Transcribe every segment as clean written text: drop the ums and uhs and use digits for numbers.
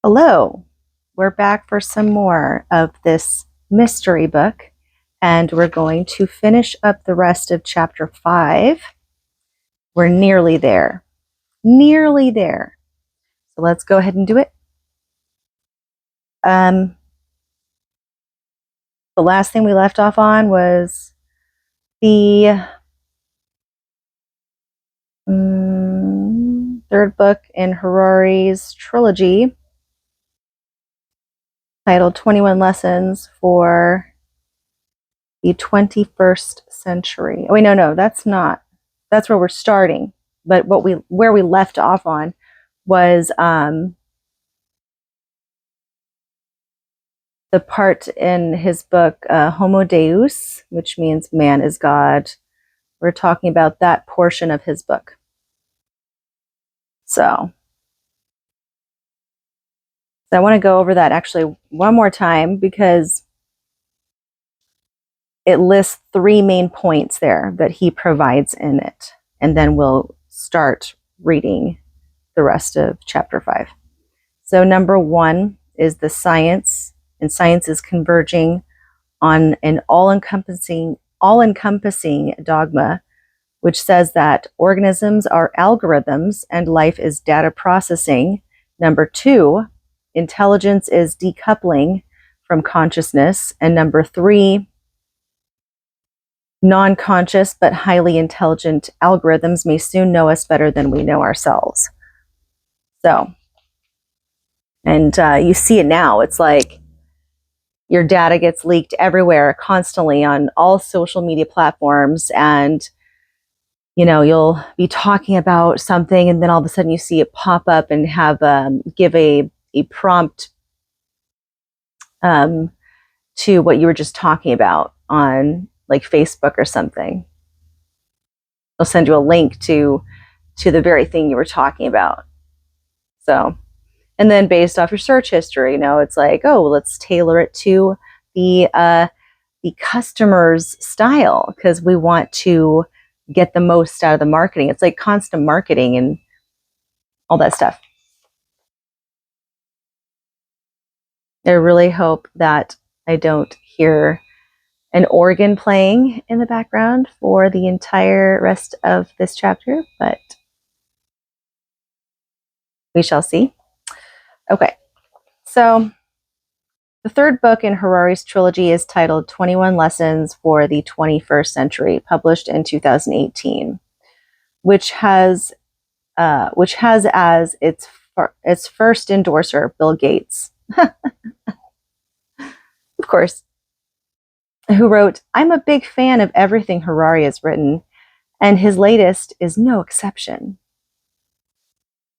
Hello, we're back for some more of this mystery book, and we're going to finish up the rest of chapter 5. We're nearly there. Nearly there. So let's go ahead and do it. The last thing we left off on was the third book in Harari's trilogy, titled 21 Lessons for the 21st Century. Oh, wait, no, that's not. That's where we're starting. But where we left off on was the part in his book Homo Deus, which means man is God. We're talking about that portion of his book. So I want to go over that actually one more time because it lists 3 main points there that he provides in it. And then we'll start reading the rest of chapter 5. So number 1 is the science, and science is converging on an all-encompassing dogma, which says that organisms are algorithms and life is data processing. Number 2, intelligence is decoupling from consciousness. And number 3, non-conscious but highly intelligent algorithms may soon know us better than we know ourselves. So, and you see it now. It's like your data gets leaked everywhere constantly on all social media platforms, and you'll be talking about something and then all of a sudden you see it pop up and have give a prompt to what you were just talking about on like Facebook or something. They'll send you a link to the very thing you were talking about. So, and then based off your search history, it's like, oh, let's tailor it to the customer's style because we want to get the most out of the marketing. It's like constant marketing and all that stuff. I really hope that I don't hear an organ playing in the background for the entire rest of this chapter, but we shall see. Okay, so the third book in Harari's trilogy is titled 21 Lessons for the 21st Century, published in 2018, which has as its first endorser Bill Gates, of course, who wrote, "I'm a big fan of everything Harari has written, and his latest is no exception."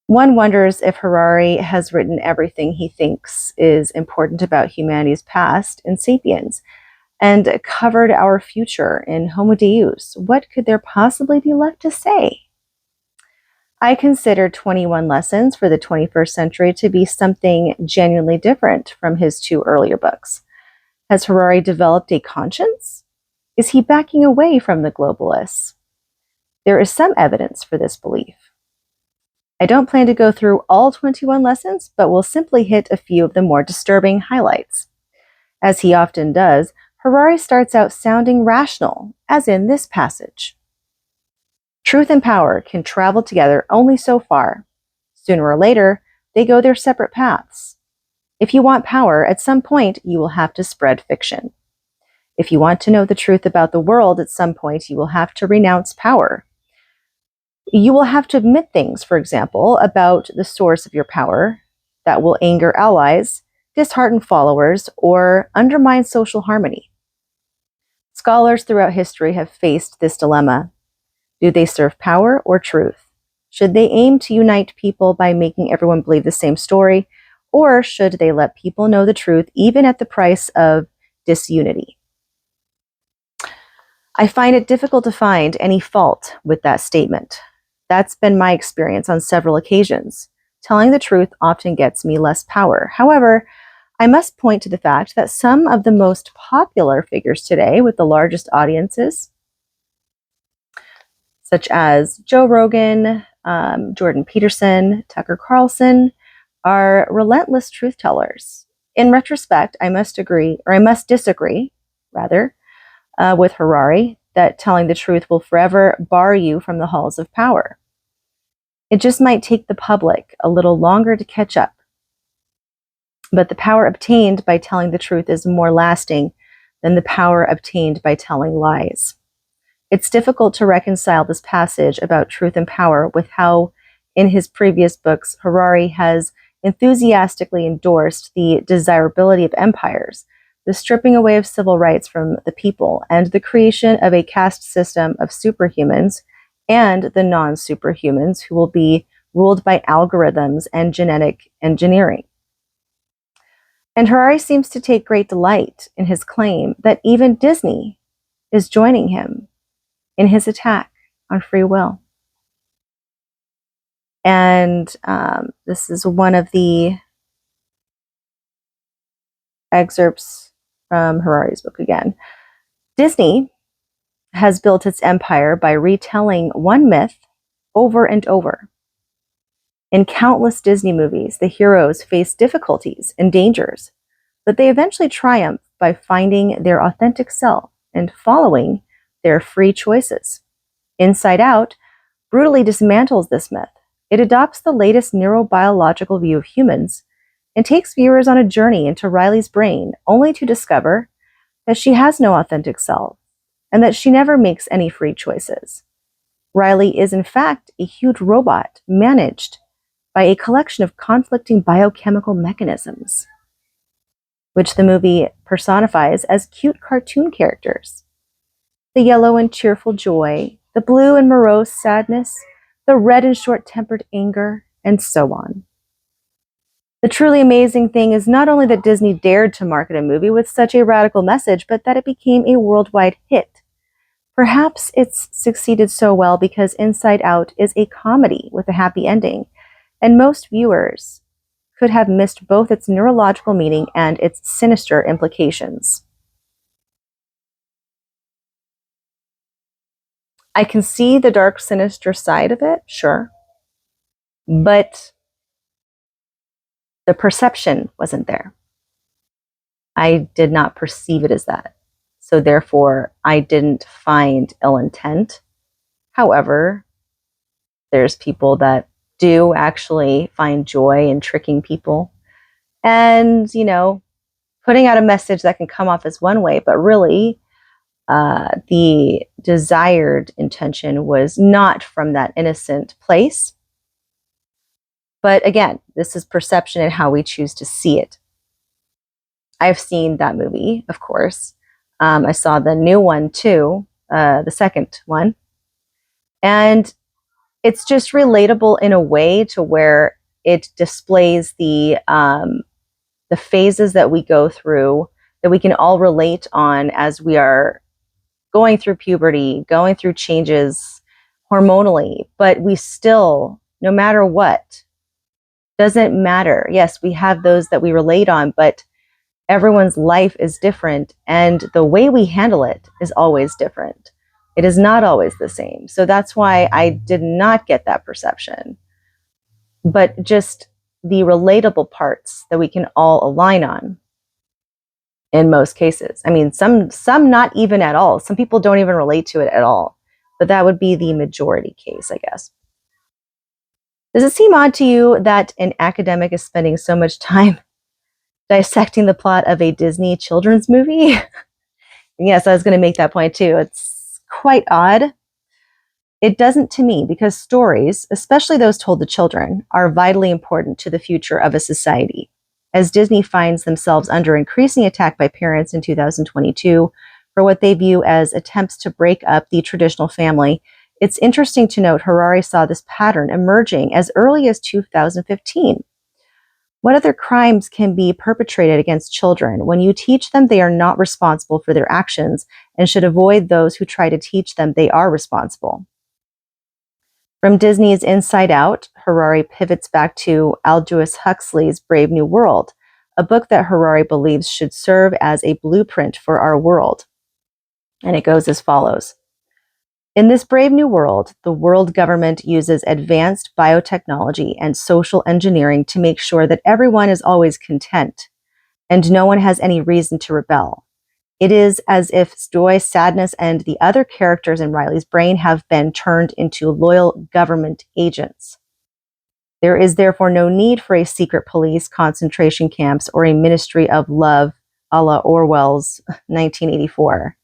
One wonders if Harari has written everything he thinks is important about humanity's past in Sapiens and covered our future in Homo Deus. What could there possibly be left to say? I consider 21 Lessons for the 21st Century to be something genuinely different from his 2 earlier books. Has Harari developed a conscience? Is he backing away from the globalists? There is some evidence for this belief. I don't plan to go through all 21 lessons, but will simply hit a few of the more disturbing highlights. As he often does, Harari starts out sounding rational, as in this passage. Truth and power can travel together only so far. Sooner or later, they go their separate paths. If you want power, at some point, you will have to spread fiction. If you want to know the truth about the world, at some point, you will have to renounce power. You will have to admit things, for example, about the source of your power that will anger allies, dishearten followers, or undermine social harmony. Scholars throughout history have faced this dilemma. Do they serve power or truth? Should they aim to unite people by making everyone believe the same story, or should they let people know the truth even at the price of disunity? I find it difficult to find any fault with that statement. That's been my experience on several occasions. Telling the truth often gets me less power. However, I must point to the fact that some of the most popular figures today with the largest audiences, such as Joe Rogan, Jordan Peterson, Tucker Carlson, are relentless truth tellers. In retrospect, I must disagree, rather, with Harari that telling the truth will forever bar you from the halls of power. It just might take the public a little longer to catch up. But the power obtained by telling the truth is more lasting than the power obtained by telling lies. It's difficult to reconcile this passage about truth and power with how, in his previous books, Harari has enthusiastically endorsed the desirability of empires, the stripping away of civil rights from the people, and the creation of a caste system of superhumans and the non-superhumans who will be ruled by algorithms and genetic engineering. And Harari seems to take great delight in his claim that even Disney is joining him in his attack on free will. And this is one of the excerpts from Harari's book again. Disney has built its empire by retelling one myth over and over. In countless Disney movies, the heroes face difficulties and dangers, but they eventually triumph by finding their authentic self and following their free choices. Inside Out brutally dismantles this myth. It adopts the latest neurobiological view of humans and takes viewers on a journey into Riley's brain, only to discover that she has no authentic self and that she never makes any free choices. Riley is in fact a huge robot managed by a collection of conflicting biochemical mechanisms, which the movie personifies as cute cartoon characters. The yellow and cheerful joy, the blue and morose sadness, the red and short-tempered anger, and so on. The truly amazing thing is not only that Disney dared to market a movie with such a radical message, but that it became a worldwide hit. Perhaps it's succeeded so well because Inside Out is a comedy with a happy ending, and most viewers could have missed both its neurological meaning and its sinister implications. I can see the dark, sinister side of it, sure, but the perception wasn't there. I did not perceive it as that. So therefore, I didn't find ill intent. However, there's people that do actually find joy in tricking people and, putting out a message that can come off as one way, but really the desired intention was not from that innocent place. But again, this is perception and how we choose to see it. I've seen that movie, of course. I saw the new one too, the second one. And it's just relatable in a way to where it displays the phases that we go through that we can all relate on as we are going through puberty, going through changes hormonally, but we still, no matter what, doesn't matter. Yes, we have those that we relate on, but everyone's life is different and the way we handle it is always different. It is not always the same. So that's why I did not get that perception, but just the relatable parts that we can all align on in most cases. I mean, some not even at all. Some people don't even relate to it at all, but that would be the majority case, I guess. Does it seem odd to you that an academic is spending so much time dissecting the plot of a Disney children's movie? Yes, I was going to make that point too. It's quite odd. It doesn't to me because stories, especially those told to children, are vitally important to the future of a society. As Disney finds themselves under increasing attack by parents in 2022 for what they view as attempts to break up the traditional family, it's interesting to note Harari saw this pattern emerging as early as 2015. What other crimes can be perpetrated against children when you teach them they are not responsible for their actions and should avoid those who try to teach them they are responsible? From Disney's Inside Out, Harari pivots back to Aldous Huxley's Brave New World, a book that Harari believes should serve as a blueprint for our world. And it goes as follows. In this brave new world, the world government uses advanced biotechnology and social engineering to make sure that everyone is always content and no one has any reason to rebel. It is as if joy, sadness, and the other characters in Riley's brain have been turned into loyal government agents. There is therefore no need for a secret police, concentration camps, or a ministry of love a la Orwell's 1984.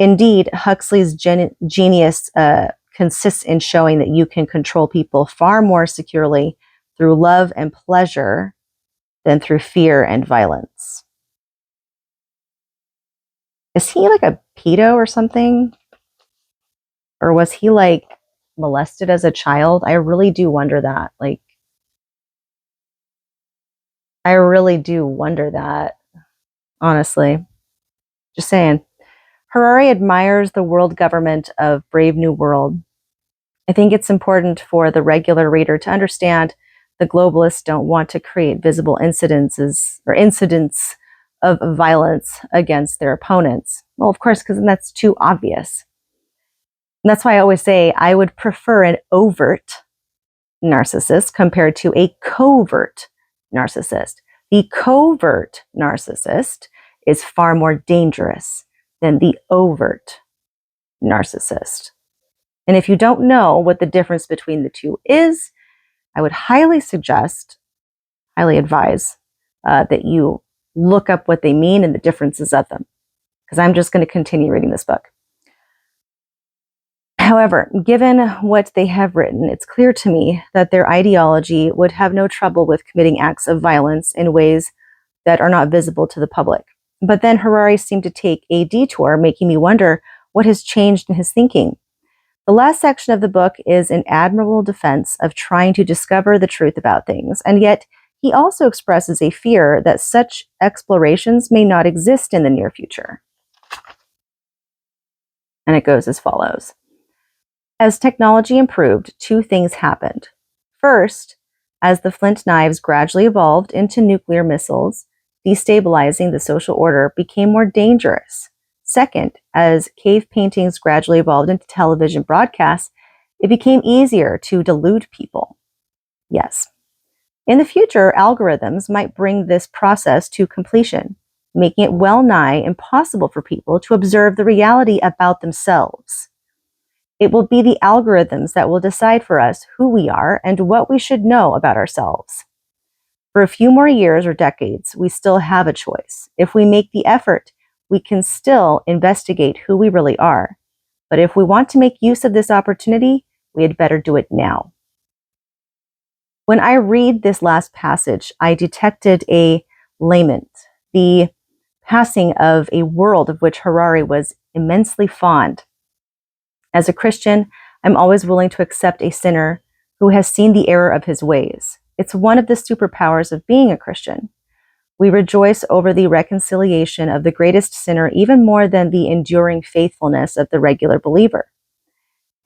Indeed, Huxley's genius consists in showing that you can control people far more securely through love and pleasure than through fear and violence. Is he like a pedo or something? Or was he like molested as a child? I really do wonder that. Like, I really do wonder that, honestly. Just saying. Harari admires the world government of Brave New World. I think it's important for the regular reader to understand the globalists don't want to create visible incidents of violence against their opponents. Well, of course, because that's too obvious. And that's why I always say I would prefer an overt narcissist compared to a covert narcissist. The covert narcissist is far more dangerous than the overt narcissist. And if you don't know what the difference between the two is, I would highly advise that you look up what they mean and the differences of them, because I'm just going to continue reading this book. However, given what they have written, it's clear to me that their ideology would have no trouble with committing acts of violence in ways that are not visible to the public. But then Harari seemed to take a detour, making me wonder what has changed in his thinking. The last section of the book is an admirable defense of trying to discover the truth about things, and yet he also expresses a fear that such explorations may not exist in the near future. And it goes as follows. As technology improved, two things happened. First, as the flint knives gradually evolved into nuclear missiles, destabilizing the social order became more dangerous. Second, as cave paintings gradually evolved into television broadcasts, it became easier to delude people. Yes. In the future, algorithms might bring this process to completion, making it well nigh impossible for people to observe the reality about themselves. It will be the algorithms that will decide for us who we are and what we should know about ourselves. For a few more years or decades, we still have a choice. If we make the effort, we can still investigate who we really are. But if we want to make use of this opportunity, we had better do it now. When I read this last passage, I detected a lament, the passing of a world of which Harari was immensely fond. As a Christian, I'm always willing to accept a sinner who has seen the error of his ways. It's one of the superpowers of being a Christian. We rejoice over the reconciliation of the greatest sinner even more than the enduring faithfulness of the regular believer.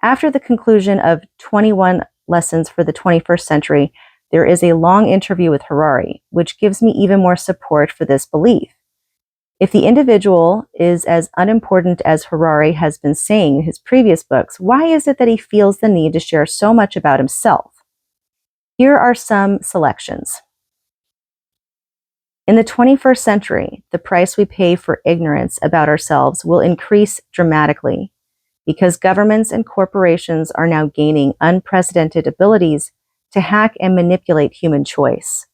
After the conclusion of 21 Lessons for the 21st Century, there is a long interview with Harari, which gives me even more support for this belief. If the individual is as unimportant as Harari has been saying in his previous books, why is it that he feels the need to share so much about himself? Here are some selections. In the 21st century, the price we pay for ignorance about ourselves will increase dramatically because governments and corporations are now gaining unprecedented abilities to hack and manipulate human choice.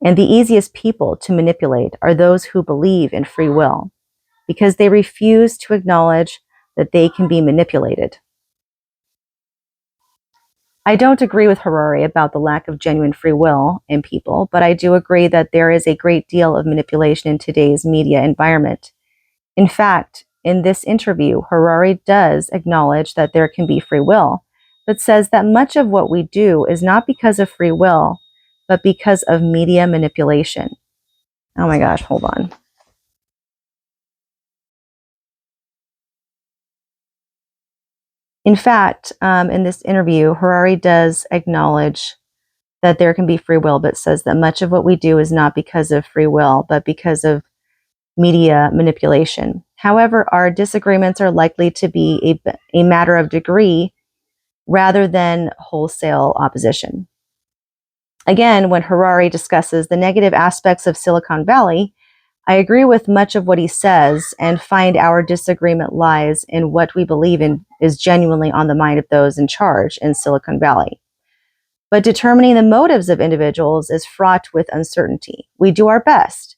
And the easiest people to manipulate are those who believe in free will, because they refuse to acknowledge that they can be manipulated. I don't agree with Harari about the lack of genuine free will in people, but I do agree that there is a great deal of manipulation in today's media environment. In fact, in this interview, Harari does acknowledge that there can be free will, but says that much of what we do is not because of free will, but because of media manipulation. Oh my gosh, hold on. In fact, in this interview, Harari does acknowledge that there can be free will, but says that much of what we do is not because of free will, but because of media manipulation. However, our disagreements are likely to be a matter of degree rather than wholesale opposition. Again, when Harari discusses the negative aspects of Silicon Valley, I agree with much of what he says and find our disagreement lies in what we believe in is genuinely on the mind of those in charge in Silicon Valley. But determining the motives of individuals is fraught with uncertainty. We do our best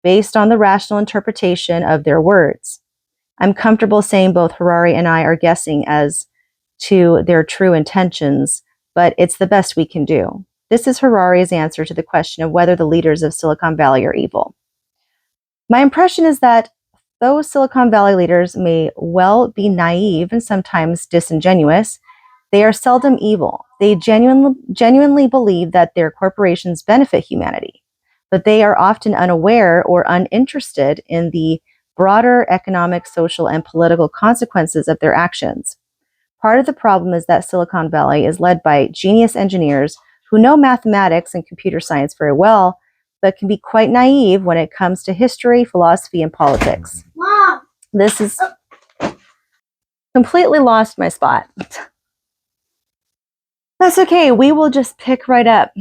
based on the rational interpretation of their words. I'm comfortable saying both Harari and I are guessing as to their true intentions, but it's the best we can do. This is Harari's answer to the question of whether the leaders of Silicon Valley are evil. My impression is that though Silicon Valley leaders may well be naive and sometimes disingenuous, they are seldom evil. They genuinely believe that their corporations benefit humanity, but they are often unaware or uninterested in the broader economic, social, and political consequences of their actions. Part of the problem is that Silicon Valley is led by genius engineers who know mathematics and computer science very well, but can be quite naive when it comes to history, philosophy, and politics. Mom! This is completely lost my spot. That's okay. We will just pick right up.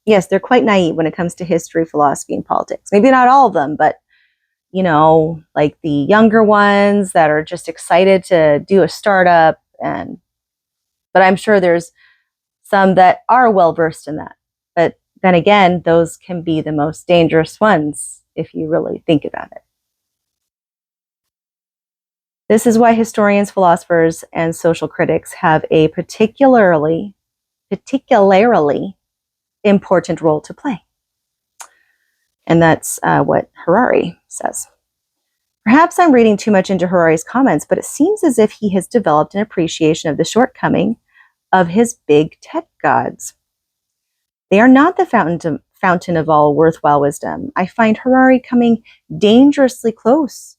Yes, they're quite naive when it comes to history, philosophy, and politics. Maybe not all of them, but like the younger ones that are just excited to do a startup, but I'm sure there's some that are well versed in that. But then again, those can be the most dangerous ones if you really think about it. This is why historians, philosophers, and social critics have a particularly important role to play. And that's what Harari says. Perhaps I'm reading too much into Harari's comments, but it seems as if he has developed an appreciation of the shortcoming of his big tech gods. They are not the fountain of all worthwhile wisdom. I find Harari coming dangerously close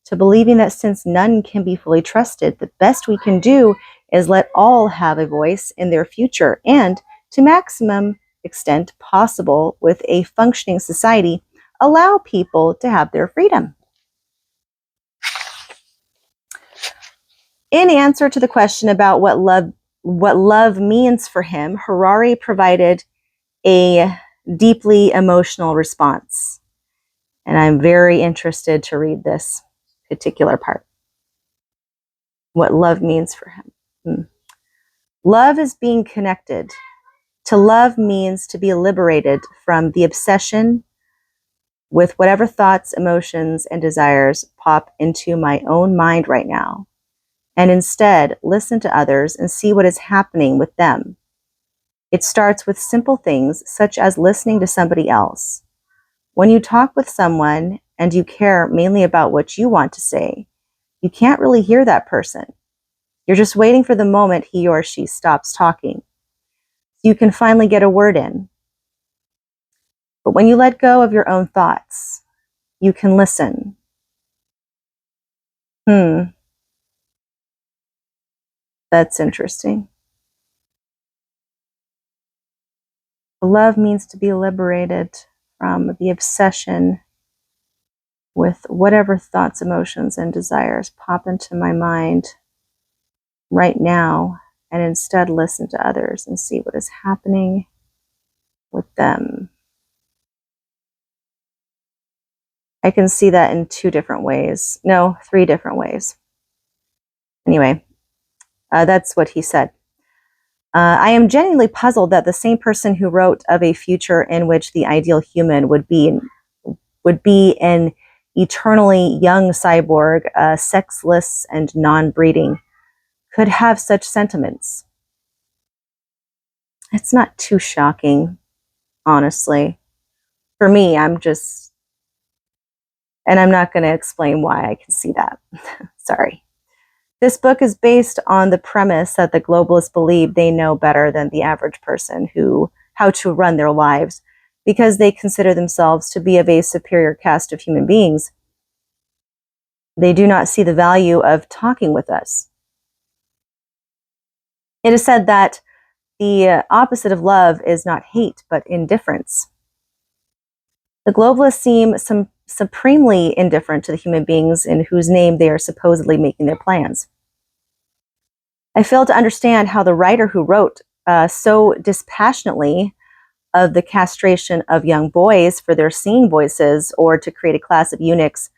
to believing that since none can be fully trusted, the best we can do is let all have a voice in their future and, to maximum extent possible with a functioning society, allow people to have their freedom. In answer to the question about what love means for him, Harari provided a deeply emotional response. And I'm very interested to read this particular part. What love means for him. Love is being connected. To love means to be liberated from the obsession with whatever thoughts, emotions, and desires pop into my own mind right now, and instead listen to others and see what is happening with them. It starts with simple things such as listening to somebody else. When you talk with someone and you care mainly about what you want to say, you can't really hear that person. You're just waiting for the moment he or she stops talking. You can finally get a word in. But when you let go of your own thoughts, you can listen. That's interesting. Love means to be liberated from the obsession with whatever thoughts, emotions, and desires pop into my mind right now, and instead listen to others and see what is happening with them. I can see that in 3 different ways. Anyway, that's what he said. I am genuinely puzzled that the same person who wrote of a future in which the ideal human would be an eternally young cyborg, sexless and non-breeding, could have such sentiments. It's not too shocking, honestly. For me, and I'm not going to explain why I can see that. Sorry. This book is based on the premise that the globalists believe they know better than the average person how to run their lives because they consider themselves to be of a superior caste of human beings. They do not see the value of talking with us. It is said that the opposite of love is not hate, but indifference. The globalists supremely indifferent to the human beings in whose name they are supposedly making their plans. I fail to understand how the writer who wrote so dispassionately of the castration of young boys for their singing voices or to create a class of eunuchs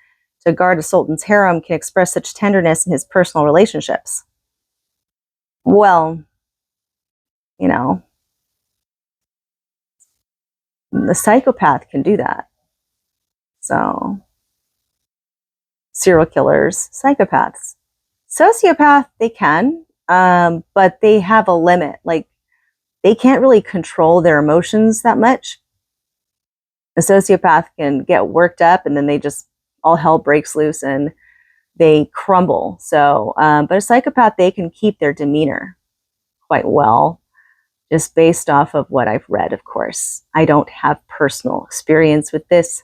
to guard a sultan's harem can express such tenderness in his personal relationships. Well, you know, the psychopath can do that. So, serial killers, psychopaths. Sociopath, they can, but they have a limit. Like, they can't really control their emotions that much. A sociopath can get worked up and then they just, all hell breaks loose and they crumble. So, but a psychopath, they can keep their demeanor quite well, just based off of what I've read, of course. I don't have personal experience with this,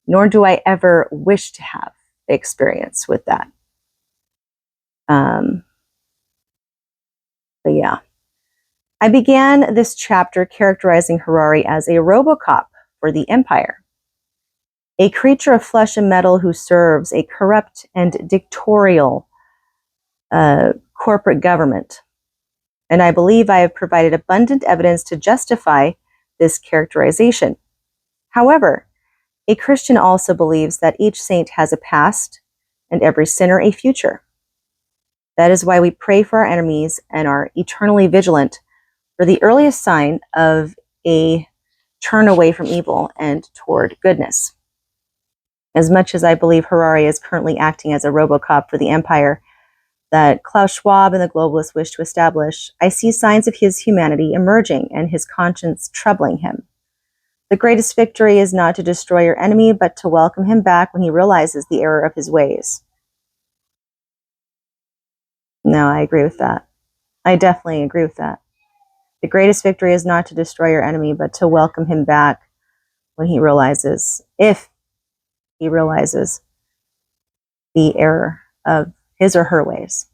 nor do I ever wish to have experience with that. But yeah. I began this chapter characterizing Harari as a Robocop for the Empire, a creature of flesh and metal who serves a corrupt and dictatorial corporate government. And I believe I have provided abundant evidence to justify this characterization. However, a Christian also believes that each saint has a past and every sinner a future. That is why we pray for our enemies and are eternally vigilant for the earliest sign of a turn away from evil and toward goodness. As much as I believe Harari is currently acting as a Robocop for the empire that Klaus Schwab and the globalists wish to establish, I see signs of his humanity emerging and his conscience troubling him. The greatest victory is not to destroy your enemy, but to welcome him back when he realizes the error of his ways. No, I agree with that. I definitely agree with that. The greatest victory is not to destroy your enemy, but to welcome him back when he realizes, if he realizes the error of his or her ways.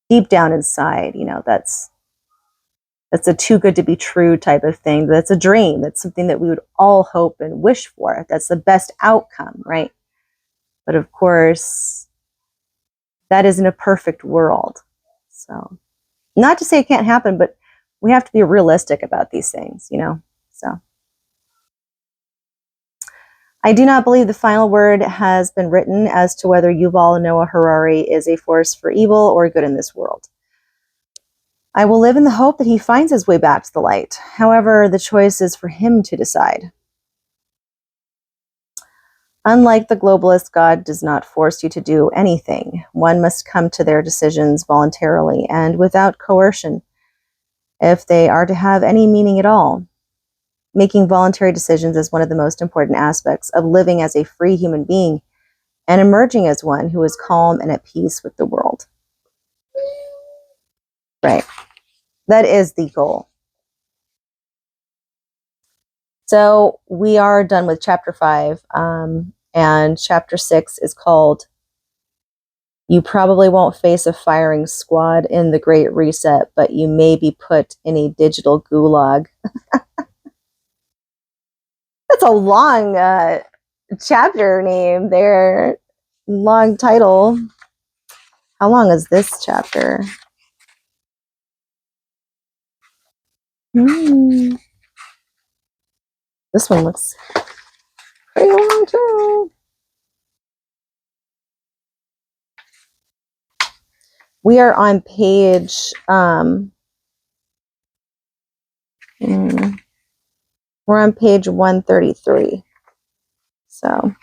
Deep down inside, that's a too good to be true type of thing. That's a dream. That's something that we would all hope and wish for. That's the best outcome, right? But of course, that isn't a perfect world. So, not to say it can't happen, but we have to be realistic about these things, So, I do not believe the final word has been written as to whether Yuval Noah Harari is a force for evil or good in this world. I will live in the hope that he finds his way back to the light. However, the choice is for him to decide. Unlike the globalist, God does not force you to do anything. One must come to their decisions voluntarily and without coercion, if they are to have any meaning at all. Making voluntary decisions is one of the most important aspects of living as a free human being and emerging as one who is calm and at peace with the world. Right. That is the goal. So we are done with chapter 5, and chapter 6 is called You Probably Won't Face a Firing Squad in the Great Reset, but you may be put in a digital gulag. That's a long chapter name there. Long title. How long is this chapter? This one looks pretty long too. We are on page we're on page 133. So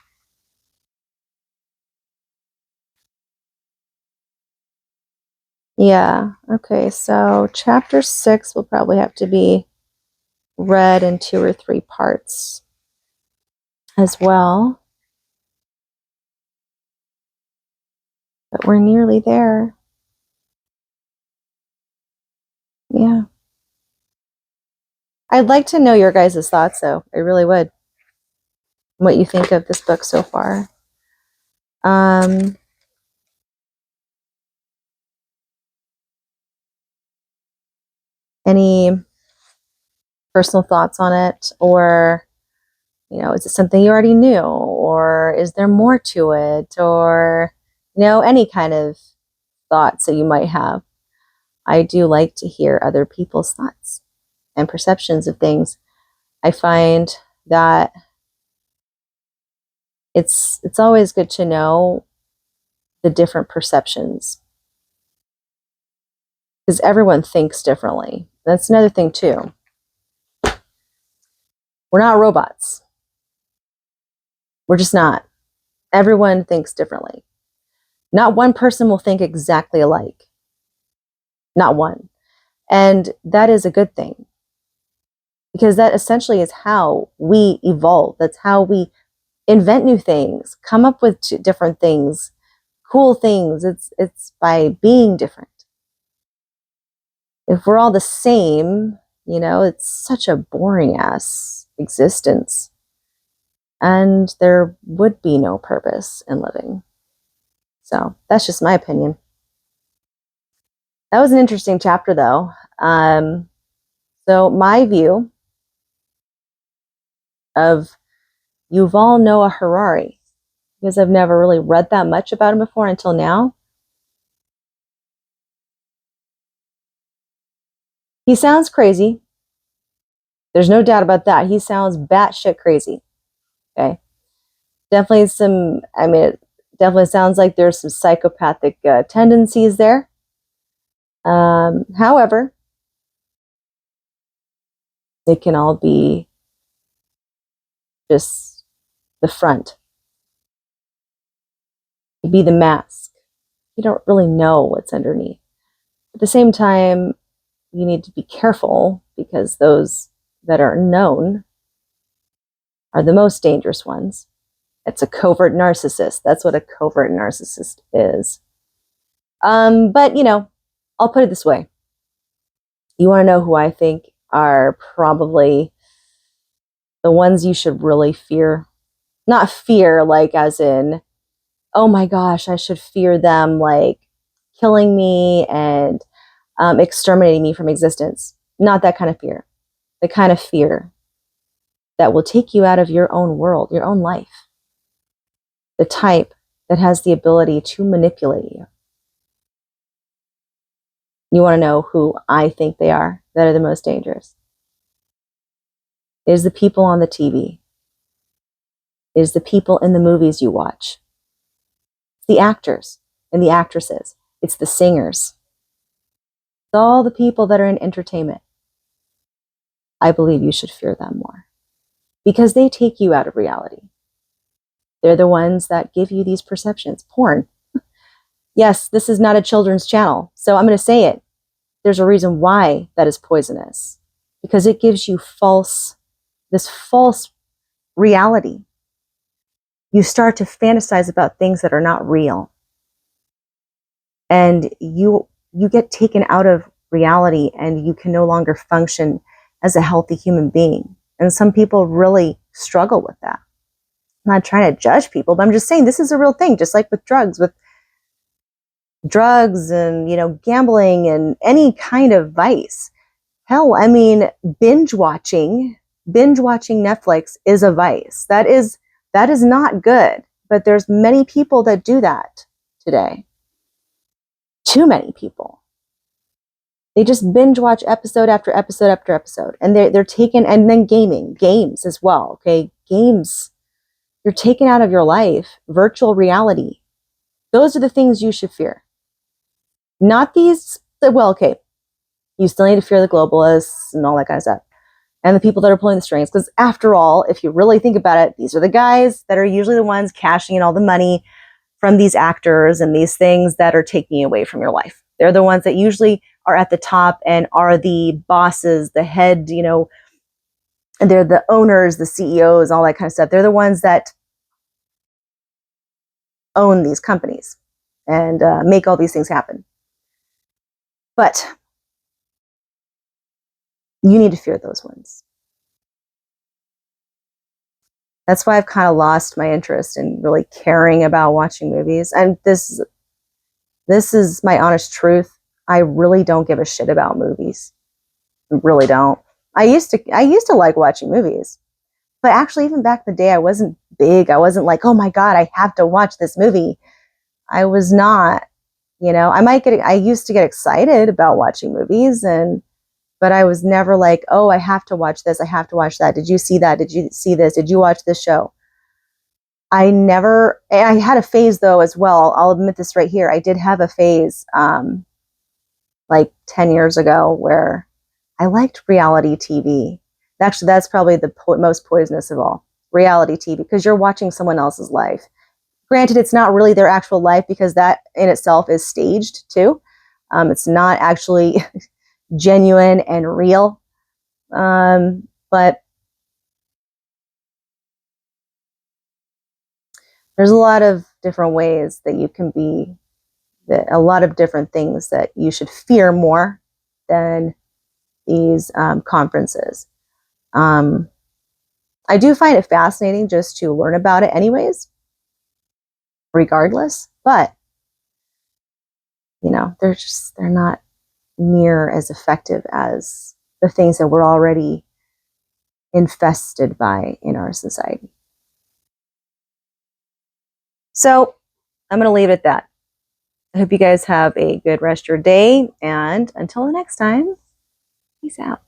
yeah, okay, so chapter 6 will probably have to be read in 2 or 3 parts as well. But we're nearly there. Yeah. I'd like to know your guys' thoughts, though. I really would. What you think of this book so far. Any personal thoughts on it, or Is it something you already knew, or is there more to it, or, any kind of thoughts that you might have. I do like to hear other people's thoughts and perceptions of things. I find that it's always good to know the different perceptions, because everyone thinks differently. That's another thing too. We're not robots. We're just not. Everyone thinks differently. Not one person will think exactly alike. Not one. And that is a good thing, because that essentially is how we evolve. That's how we invent new things, come up with different things, cool things. It's by being different. If we're all the same, it's such a boring ass existence. And there would be no purpose in living. So that's just my opinion. That was an interesting chapter, though. So my view of Yuval Noah Harari, because I've never really read that much about him before until now. He sounds crazy. There's no doubt about that. He sounds batshit crazy. Okay. Definitely it definitely sounds like there's some psychopathic tendencies there. However, they can all be just the front. Be the mask. You don't really know what's underneath. At the same time, you need to be careful, because those that are known are the most dangerous ones. It's a covert narcissist. That's what a covert narcissist is. But, I'll put it this way. You want to know who I think are probably the ones you should really fear? Not fear, like as in, oh my gosh, I should fear them, like killing me and exterminating me from existence. Not that kind of fear. The kind of fear that will take you out of your own world, your own life. The type that has the ability to manipulate you. You want to know who I think they are that are the most dangerous? It is the people on the TV. It is the people in the movies you watch. It's the actors and the actresses. It's the singers. It's all the people that are in entertainment. I believe you should fear them more, because they take you out of reality. They're the ones that give you these perceptions. Porn. Yes, this is not a children's channel, so I'm going to say it. There's a reason why that is poisonous, because it gives you this false reality. You start to fantasize about things that are not real. And you get taken out of reality, and you can no longer function as a healthy human being. And some people really struggle with that. I'm not trying to judge people, but I'm just saying this is a real thing, just like with drugs and, gambling and any kind of vice. Hell, binge watching Netflix is a vice. That is not good, but there's many people that do that today. Too many people. They just binge watch episode after episode after episode, and they're taken. And then games as well. Okay, games, you're taken out of your life. Virtual reality, those are the things you should fear. Not these. Well, okay, you still need to fear the globalists and all that kind of stuff, and the people that are pulling the strings. Because after all, if you really think about it, these are the guys that are usually the ones cashing in all the money from these actors and these things that are taking you away from your life. They're the ones that usually are at the top and are the bosses, the head, and they're the owners, the CEOs, all that kind of stuff. They're the ones that own these companies and make all these things happen. But you need to fear those ones. That's why I've kind of lost my interest in really caring about watching movies. And this is my honest truth. I really don't give a shit about movies. I really don't. I used to like watching movies. But actually, even back in the day, I wasn't big. I wasn't like, oh my God, I have to watch this movie. I was not, I used to get excited about watching movies, but I was never like, oh, I have to watch this. I have to watch that. Did you see that? Did you see this? Did you watch this show? I had a phase though as well. I'll admit this right here. I did have a phase, like 10 years ago where I liked reality TV. Actually, that's probably the most poisonous of all, reality TV, because you're watching someone else's life. Granted, it's not really their actual life because that in itself is staged too. It's not actually genuine and real. But there's a lot of different ways that you can be, that a lot of different things that you should fear more than these conferences. Um, I do find it fascinating just to learn about it anyways, regardless, but they're not near as effective as the things that we're already infested by in our society. So I'm going to leave it at that. I hope you guys have a good rest of your day, and until the next time, peace out.